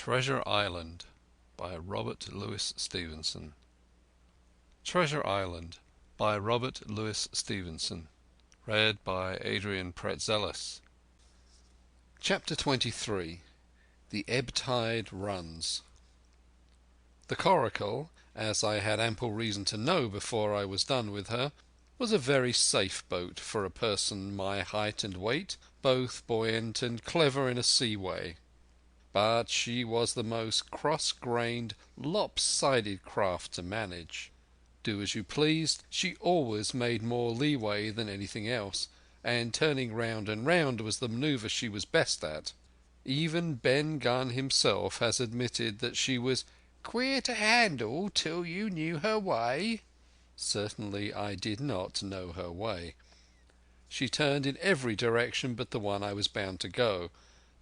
Treasure Island by Robert Louis Stevenson. Treasure Island by Robert Louis Stevenson. Read by Adrian Praetzellis. Chapter 23. The Ebb-Tide Runs. The Coracle, as I had ample reason to know before I was done with her, was a very safe boat for a person my height and weight, both buoyant and clever in a sea way. But she was the most cross-grained, lopsided craft to manage. Do as you pleased, she always made more leeway than anything else, and turning round and round was the manoeuvre she was best at. Even Ben Gunn himself has admitted that she was "queer to handle till you knew her way." Certainly I did not know her way. She turned in every direction but the one I was bound to go.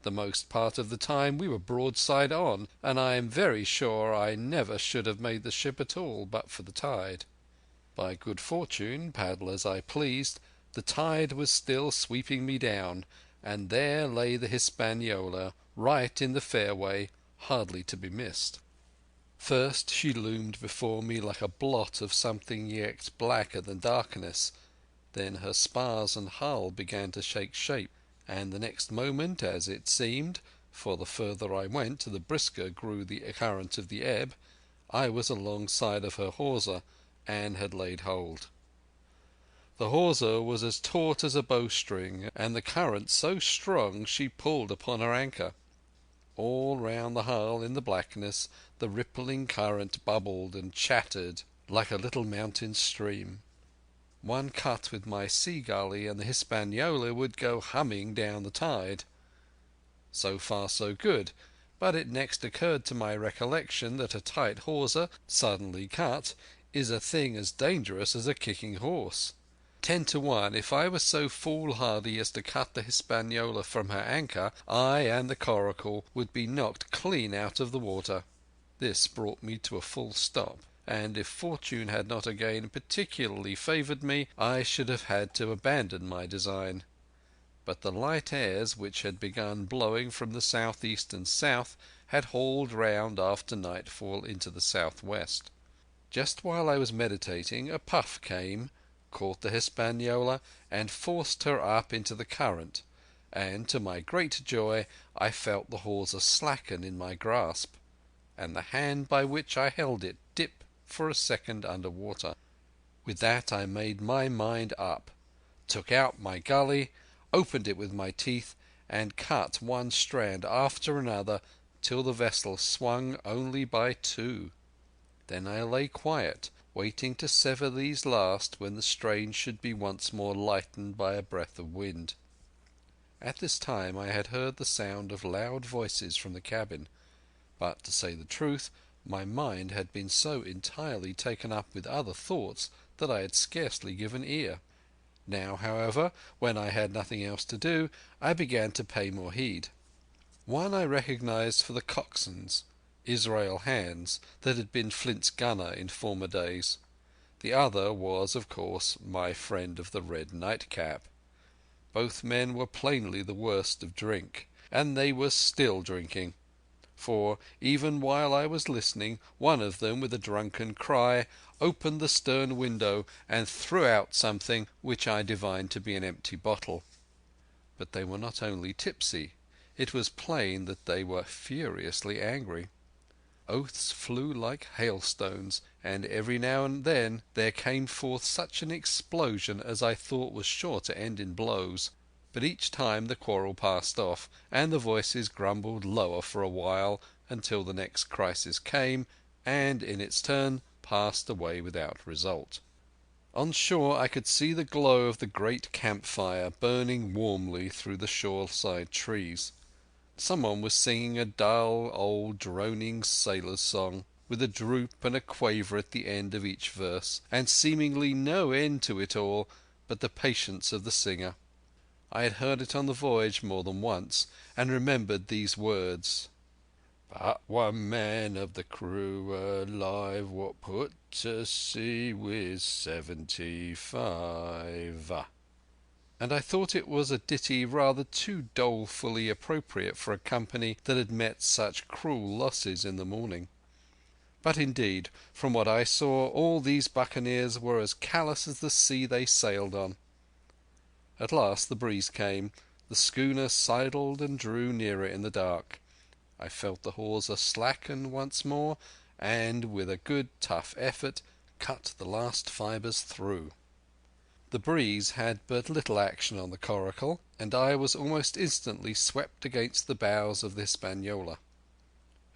The most part of the time we were broadside on, and I am very sure I never should have made the ship at all but for the tide. By good fortune, paddle as I pleased, the tide was still sweeping me down, and there lay the Hispaniola, right in the fairway, hardly to be missed. First she loomed before me like a blot of something yet blacker than darkness. Then her spars and hull began to take shape, and the next moment, as it seemed, for the further I went the brisker grew the current of the ebb, I was alongside of her hawser and had laid hold. The hawser was as taut as a bowstring, and the current so strong she pulled upon her anchor. All round the hull in the blackness the rippling current bubbled and chattered like a little mountain stream. One cut with my sea gully and the Hispaniola would go humming down the tide. So far so good, but it next occurred to my recollection that a tight hawser, suddenly cut, is a thing as dangerous as a kicking horse. 10 to 1, if I was so foolhardy as to cut the Hispaniola from her anchor, I and the Coracle would be knocked clean out of the water. This brought me to a full stop, and if fortune had not again particularly favoured me, I should have had to abandon my design. But the light airs which had begun blowing from the southeast and south had hauled round after nightfall into the southwest. Just while I was meditating, a puff came, caught the Hispaniola, and forced her up into the current, and to my great joy I felt the hawser slacken in my grasp, and the hand by which I held it dip for a second under water. With that I made my mind up, took out my gully, opened it with my teeth, and cut one strand after another till the vessel swung only by two. Then I lay quiet, waiting to sever these last when the strain should be once more lightened by a breath of wind. At this time I had heard the sound of loud voices from the cabin, but, to say the truth, my mind had been so entirely taken up with other thoughts that I had scarcely given ear. Now, however, when I had nothing else to do, I began to pay more heed. One I recognized for the coxswain's, Israel Hands, that had been Flint's gunner in former days. The other was, of course, my friend of the red nightcap. Both men were plainly the worst of drink, and they were still drinking. For, even while I was listening, one of them, with a drunken cry, opened the stern window and threw out something which I divined to be an empty bottle. But they were not only tipsy. It was plain that they were furiously angry. Oaths flew like hailstones, and every now and then there came forth such an explosion as I thought was sure to end in blows. But each time the quarrel passed off, and the voices grumbled lower for a while until the next crisis came, and in its turn passed away without result. On shore I could see the glow of the great campfire burning warmly through the shoreside trees. Someone was singing a dull, old, droning sailor's song, with a droop and a quaver at the end of each verse, and seemingly no end to it all but the patience of the singer. I had heard it on the voyage more than once, and remembered these words: "But one man of the crew alive, what put to sea with 75." and I thought it was a ditty rather too dolefully appropriate for a company that had met such cruel losses in the morning. But indeed, from what I saw, all these buccaneers were as callous as the sea they sailed on. At last the breeze came, the schooner sidled and drew nearer in the dark. I felt the hawser slacken once more, and with a good tough effort cut the last fibres through. The breeze had but little action on the Coracle, and I was almost instantly swept against the bows of the Hispaniola.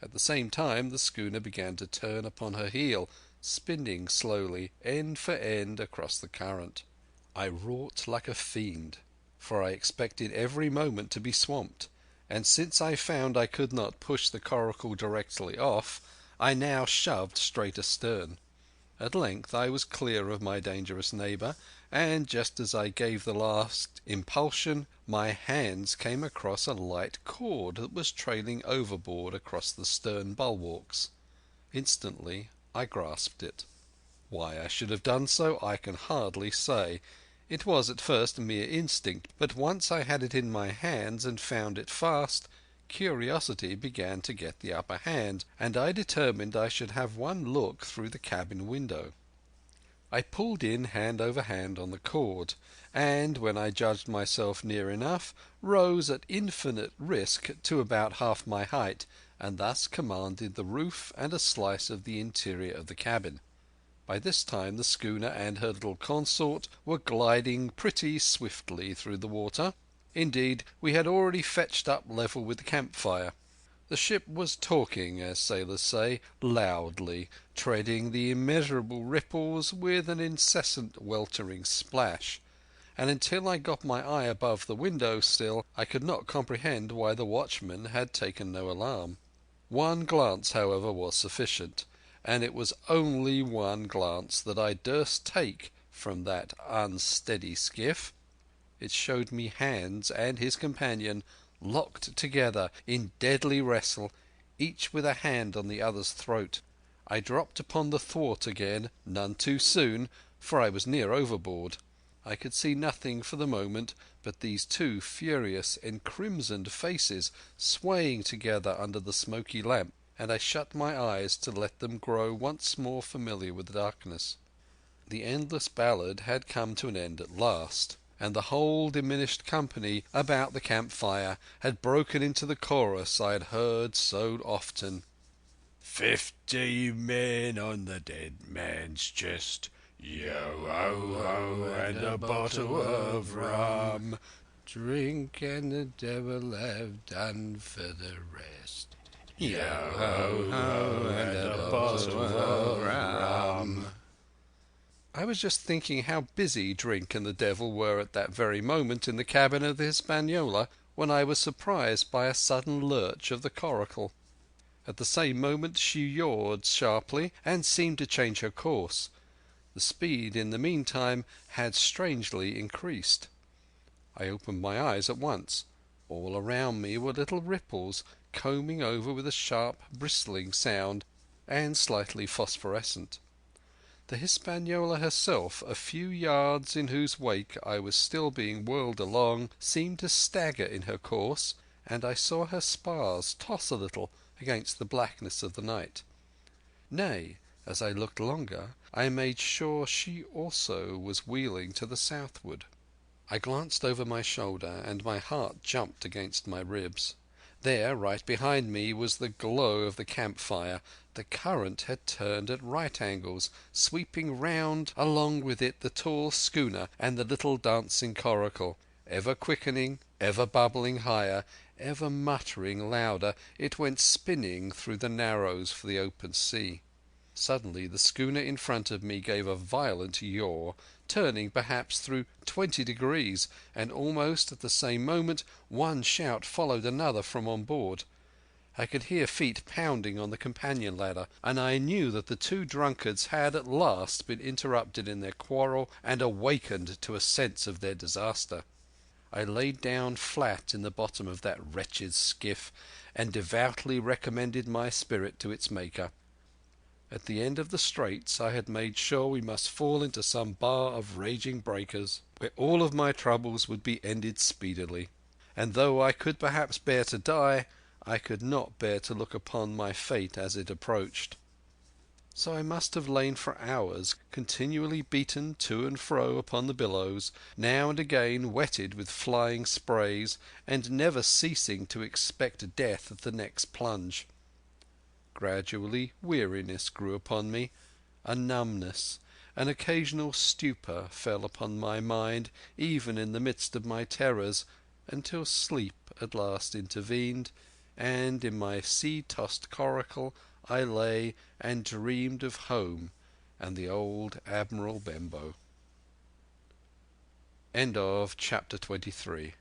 At the same time the schooner began to turn upon her heel, spinning slowly, end for end, across the current. I wrought like a fiend, for I expected every moment to be swamped, and since I found I could not push the Coracle directly off, I now shoved straight astern. At length I was clear of my dangerous neighbour, and just as I gave the last impulsion, my hands came across a light cord that was trailing overboard across the stern bulwarks. Instantly I grasped it. Why I should have done so I can hardly say. It was at first mere instinct, but once I had it in my hands and found it fast, curiosity began to get the upper hand, and I determined I should have one look through the cabin window. I pulled in hand over hand on the cord, and, when I judged myself near enough, rose at infinite risk to about half my height, and thus commanded the roof and a slice of the interior of the cabin. By this time the schooner and her little consort were gliding pretty swiftly through the water. Indeed, we had already fetched up level with the campfire. The ship was talking, as sailors say, loudly, treading the immeasurable ripples with an incessant weltering splash, and until I got my eye above the window sill I could not comprehend why the watchman had taken no alarm. One glance, however, was sufficient, and it was only one glance that I durst take from that unsteady skiff. It showed me Hans and his companion locked together in deadly wrestle, each with a hand on the other's throat. I dropped upon the thwart again, none too soon, for I was near overboard. I could see nothing for the moment but these two furious, encrimsoned faces swaying together under the smoky lamp, and I shut my eyes to let them grow once more familiar with the darkness. The endless ballad had come to an end at last, and the whole diminished company about the campfire had broken into the chorus I had heard so often. 50 men on the dead man's chest, yo-ho-ho, and a bottle of rum. Drink and the devil have done for the rest. Yo-ho-ho, and a bottle of rum. I was just thinking how busy Drink and the Devil were at that very moment in the cabin of the Hispaniola when I was surprised by a sudden lurch of the Coracle. At the same moment she yawed sharply and seemed to change her course. The speed in the meantime had strangely increased. I opened my eyes at once. All around me were little ripples, combing over with a sharp bristling sound, and slightly phosphorescent. The Hispaniola herself, a few yards in whose wake I was still being whirled along, seemed to stagger in her course, and I saw her spars toss a little against the blackness of the night. Nay, as I looked longer, I made sure she also was wheeling to the southward. I glanced over my shoulder, and my heart jumped against my ribs. There, right behind me, was the glow of the campfire. The current had turned at right angles, sweeping round along with it the tall schooner and the little dancing Coracle. Ever quickening, ever bubbling higher, ever muttering louder, it went spinning through the narrows for the open sea. Suddenly the schooner in front of me gave a violent yaw, turning perhaps through 20 degrees, and almost at the same moment one shout followed another from on board. I could hear feet pounding on the companion ladder, and I knew that the two drunkards had at last been interrupted in their quarrel and awakened to a sense of their disaster. I laid down flat in the bottom of that wretched skiff and devoutly recommended my spirit to its Maker. At the end of the straits I had made sure we must fall into some bar of raging breakers, where all of my troubles would be ended speedily. And though I could perhaps bear to die, I could not bear to look upon my fate as it approached. So I must have lain for hours, continually beaten to and fro upon the billows, now and again wetted with flying sprays, and never ceasing to expect death at the next plunge. Gradually weariness grew upon me, a numbness, an occasional stupor fell upon my mind even in the midst of my terrors, until sleep at last intervened, and in my sea-tossed coracle I lay and dreamed of home and the old Admiral Benbow. End of Chapter 23.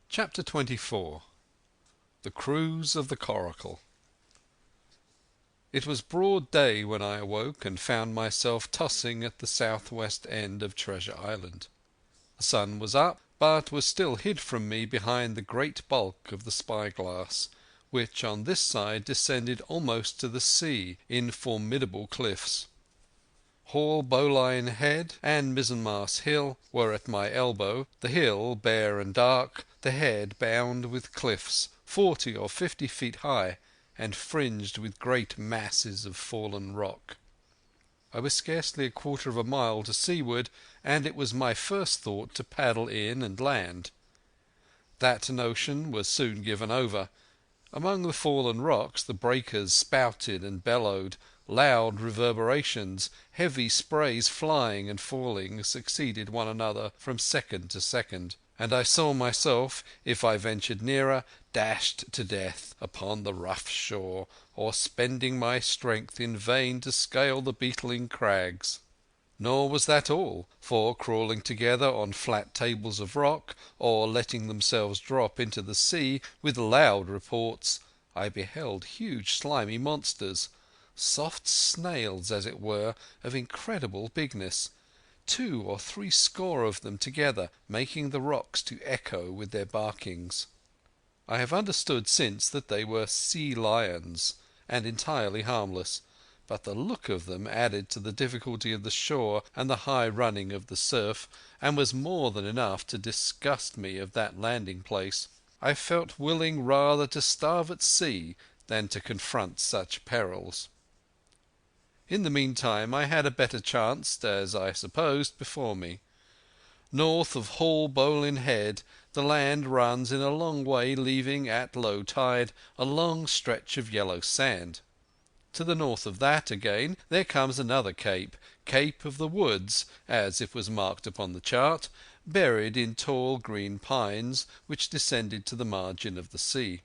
Chapter 24. The Cruise of the Coracle. It was broad day when I awoke and found myself tossing at the southwest end of Treasure Island. The sun was up, but was still hid from me behind the great bulk of the spyglass, which on this side descended almost to the sea in formidable cliffs. Haulbowline Head and Mizzenmast Hill were at my elbow, the hill bare and dark, the head bound with cliffs 40 or 50 feet high and fringed with great masses of fallen rock. I was scarcely a quarter of a mile to seaward, and it was my first thought to paddle in and land. That notion was soon given over. Among the fallen rocks the breakers spouted and bellowed, loud reverberations, heavy sprays flying and falling succeeded one another from second to second, and I saw myself, if I ventured nearer, dashed to death upon the rough shore, or spending my strength in vain to scale the beetling crags. Nor was that all, for crawling together on flat tables of rock, or letting themselves drop into the sea with loud reports, I beheld huge slimy monsters, soft snails as it were, of incredible bigness, 2 or 3 score of them together, making the rocks to echo with their barkings. I have understood since that they were sea lions, and entirely harmless, but the look of them added to the difficulty of the shore and the high running of the surf, and was more than enough to disgust me of that landing place. I felt willing rather to starve at sea than to confront such perils. In the meantime I had a better chance, as I supposed, before me. North of Haulbowline Head the land runs in a long way, leaving at low tide a long stretch of yellow sand. To the north of that again there comes another cape, Cape of the Woods, as it was marked upon the chart, buried in tall green pines which descended to the margin of the sea.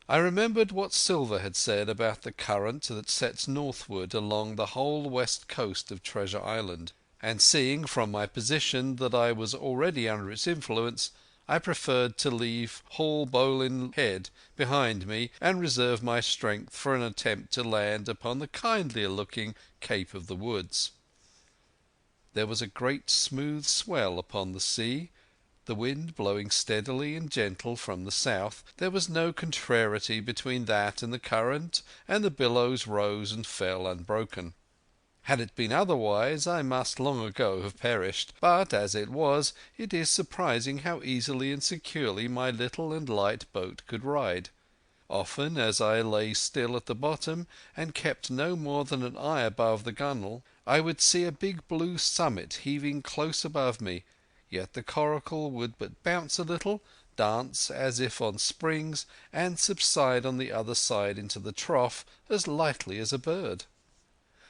I remembered what Silver had said about the current that sets northward along the whole west coast of Treasure Island, and seeing from my position that I was already under its influence, I preferred to leave Haulbowline Head behind me and reserve my strength for an attempt to land upon the kindlier looking Cape of the Woods. There was a great smooth swell upon the sea, the wind blowing steadily and gentle from the south. There was no contrariety between that and the current, and the billows rose and fell unbroken. Had it been otherwise I must long ago have perished, but as it was, it is surprising how easily and securely my little and light boat could ride. Often as I lay still at the bottom and kept no more than an eye above the gunwale, I would see a big blue summit heaving close above me, yet the coracle would but bounce a little, dance as if on springs, and subside on the other side into the trough as lightly as a bird.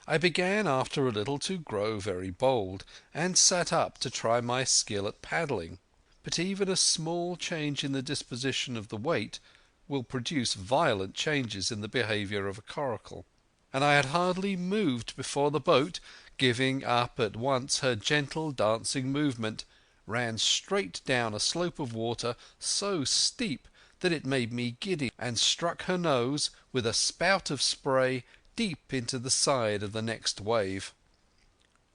I began after a little to grow very bold, and sat up to try my skill at paddling. But even a small change in the disposition of the weight will produce violent changes in the behaviour of a coracle, and I had hardly moved before the boat, giving up at once her gentle dancing movement, ran straight down a slope of water so steep that it made me giddy, and struck her nose, with a spout of spray, deep into the side of the next wave.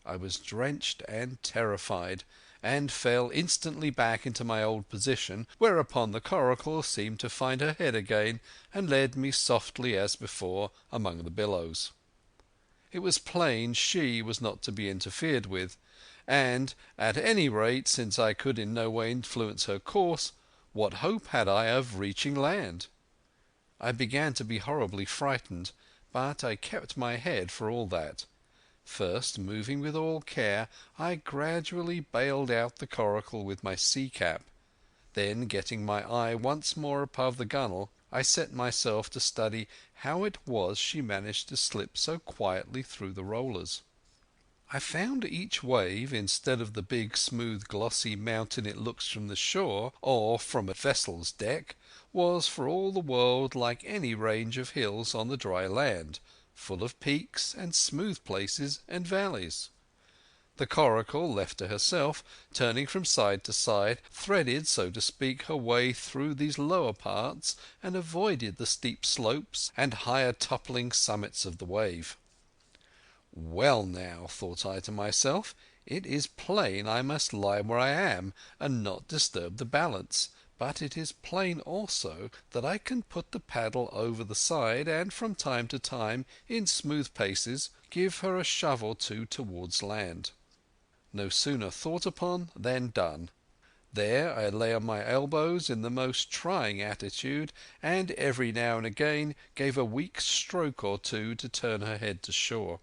I was drenched and terrified, and fell instantly back into my old position, whereupon the coracle seemed to find her head again, and led me softly as before among the billows. It was plain she was not to be interfered with, and, at any rate, since I could in no way influence her course, what hope had I of reaching land? I began to be horribly frightened, but I kept my head for all that. First, moving with all care, I gradually bailed out the Coracle with my sea cap. Then, getting my eye once more above the gunwale, I set myself to study how it was she managed to slip so quietly through the rollers. I found each wave, instead of the big, smooth, glossy mountain it looks from the shore or from a vessel's deck, was for all the world like any range of hills on the dry land, full of peaks and smooth places and valleys. The Coracle, left to herself, turning from side to side, threaded, so to speak, her way through these lower parts and avoided the steep slopes and higher toppling summits of the wave. Well now, thought I to myself, it is plain I must lie where I am and not disturb the balance, but it is plain also that I can put the paddle over the side and from time to time, in smooth paces, give her a shove or two towards land. No sooner thought upon than done. There I lay on my elbows in the most trying attitude, and every now and again gave a weak stroke or two to turn her head to shore.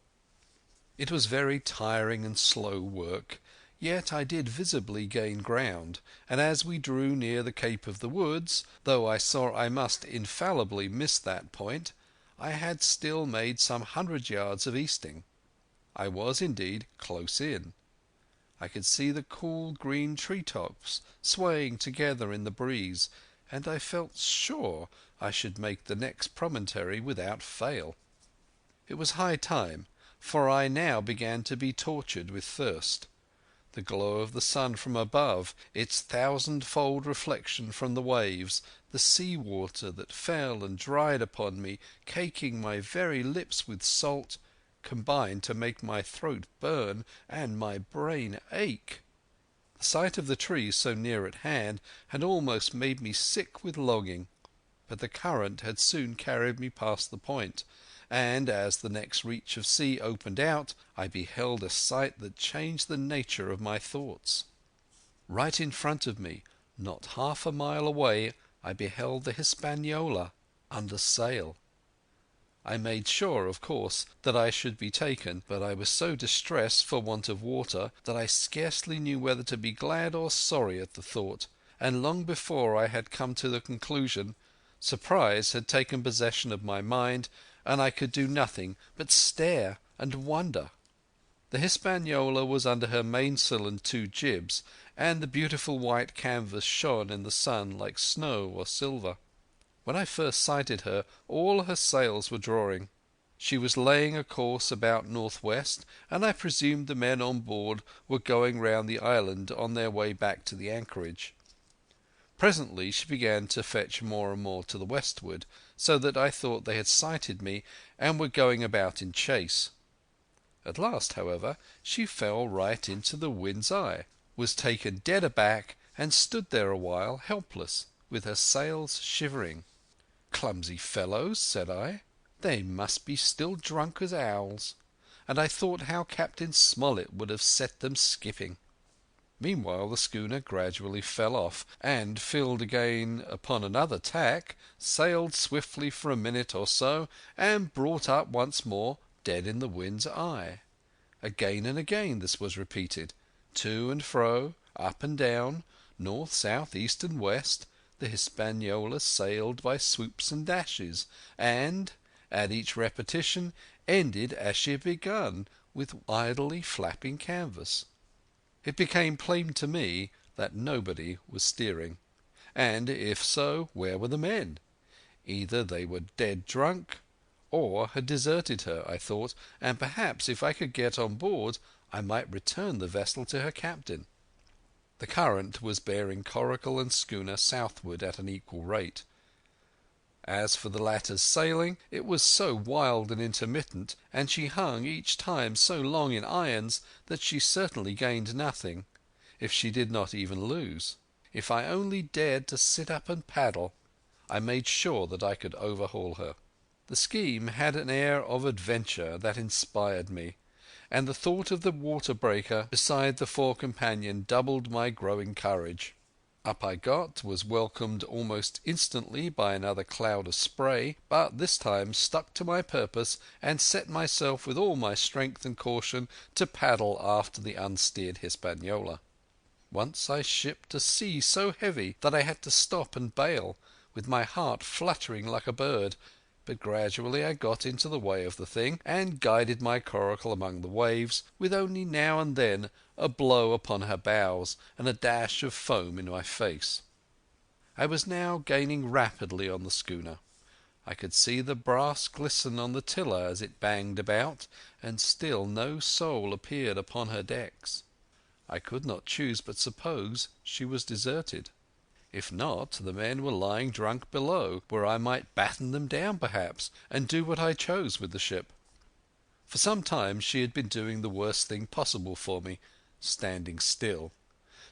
It was very tiring and slow work, yet I did visibly gain ground, and as we drew near the Cape of the Woods, though I saw I must infallibly miss that point, I had still made some 100 yards of easting. I was indeed close in. I could see the cool green tree-tops swaying together in the breeze, and I felt sure I should make the next promontory without fail. It was high time, for I now began to be tortured with thirst. The glow of the sun from above, its thousand-fold reflection from the waves, the sea-water that fell and dried upon me, caking my very lips with salt, combined to make my throat burn and my brain ache. The sight of the trees so near at hand had almost made me sick with longing, but the current had soon carried me past the point, and as the next reach of sea opened out, I beheld a sight that changed the nature of my thoughts. Right in front of me, not half a mile away, I beheld the Hispaniola under sail. I made sure, of course, that I should be taken, but I was so distressed for want of water that I scarcely knew whether to be glad or sorry at the thought, and long before I had come to the conclusion, surprise had taken possession of my mind, and I could do nothing but stare and wonder. The Hispaniola was under her mainsail and 2 jibs, and the beautiful white canvas shone in the sun like snow or silver. When I first sighted her, all her sails were drawing. She was laying a course about northwest, and I presumed the men on board were going round the island on their way back to the anchorage. Presently she began to fetch more and more to the westward, so that I thought they had sighted me and were going about in chase. At last, however, she fell right into the wind's eye, was taken dead aback, and stood there a while helpless, with her sails shivering. "Clumsy fellows," said I, "they must be still drunk as owls," and I thought how Captain Smollett would have set them skipping. Meanwhile the schooner gradually fell off, and, filled again upon another tack, sailed swiftly for a minute or so, and brought up once more dead in the wind's eye. Again and again this was repeated. To and fro, up and down, north, south, east and west, the Hispaniola sailed by swoops and dashes, and, at each repetition, ended as she had begun, with idly flapping canvas. It became plain to me that nobody was steering, and if so, where were the men? Either they were dead drunk, or had deserted her, I thought, and perhaps if I could get on board I might return the vessel to her captain. The current was bearing Coracle and schooner southward at an equal rate. As for the latter's sailing, it was so wild and intermittent, and she hung each time so long in irons, that she certainly gained nothing, if she did not even lose. If I only dared to sit up and paddle, I made sure that I could overhaul her. The scheme had an air of adventure that inspired me, and the thought of the water breaker beside the fore companion doubled my growing courage. Up I got, was welcomed almost instantly by another cloud of spray, but this time stuck to my purpose and set myself with all my strength and caution to paddle after the unsteered Hispaniola. Once I shipped a sea so heavy that I had to stop and bail, with my heart fluttering like a bird, but gradually I got into the way of the thing, and guided my coracle among the waves, with only now and then a blow upon her bows and a dash of foam in my face. I was now gaining rapidly on the schooner. I could see the brass glisten on the tiller as it banged about, and still no soul appeared upon her decks. I could not choose but suppose she was deserted. If not, the men were lying drunk below, where I might batten them down perhaps, and do what I chose with the ship. For some time she had been doing the worst thing possible for me, standing still.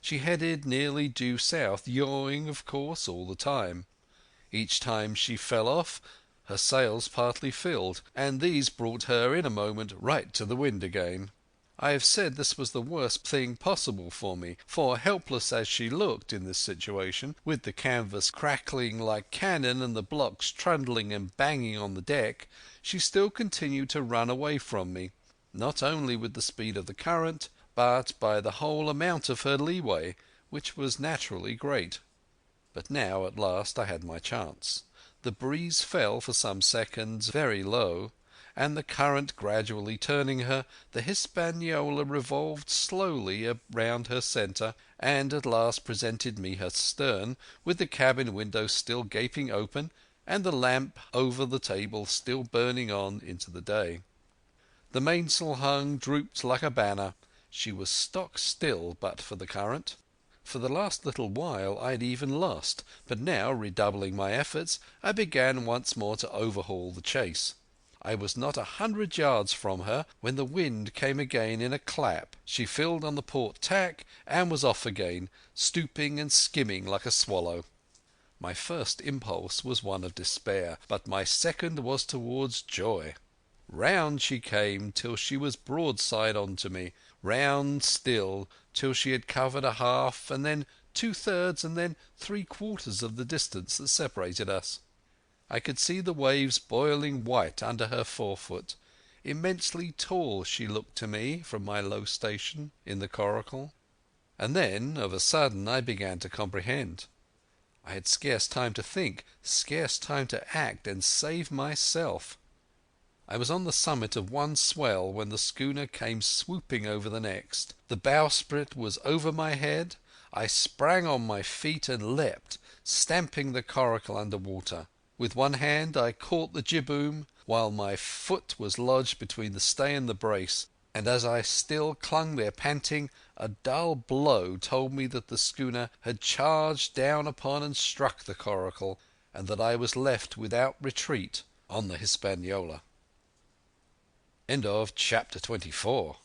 She headed nearly due south, yawing of course all the time. Each time she fell off, her sails partly filled, and these brought her in a moment right to the wind again. I have said this was the worst thing possible for me, for helpless as she looked in this situation, with the canvas crackling like cannon and the blocks trundling and banging on the deck, she still continued to run away from me, not only with the speed of the current, but by the whole amount of her leeway, which was naturally great. But now at last I had my chance. The breeze fell for some seconds very low, and the current gradually turning her, the Hispaniola revolved slowly round her centre, and at last presented me her stern, with the cabin window still gaping open, and the lamp over the table still burning on into the day. The mainsail hung drooped like a banner. She was stock still but for the current. For the last little while I had even lost, but now, redoubling my efforts, I began once more to overhaul the chase. I was not 100 yards from her when the wind came again in a clap. She filled on the port tack and was off again, stooping and skimming like a swallow. My first impulse was one of despair, but my second was towards joy. Round she came till she was broadside on to me, round still till she had covered a half, and then 2/3, and then 3/4 of the distance that separated us. I could see the waves boiling white under her forefoot. Immensely tall she looked to me from my low station in the Coracle. And then of a sudden I began to comprehend. I had scarce time to think, scarce time to act and save myself. I was on the summit of one swell when the schooner came swooping over the next. The bowsprit was over my head. I sprang on my feet and leapt, stamping the coracle under water. With one hand I caught the jibboom, while my foot was lodged between the stay and the brace, and as I still clung there panting, a dull blow told me that the schooner had charged down upon and struck the coracle, and that I was left without retreat on the Hispaniola. Chapter 24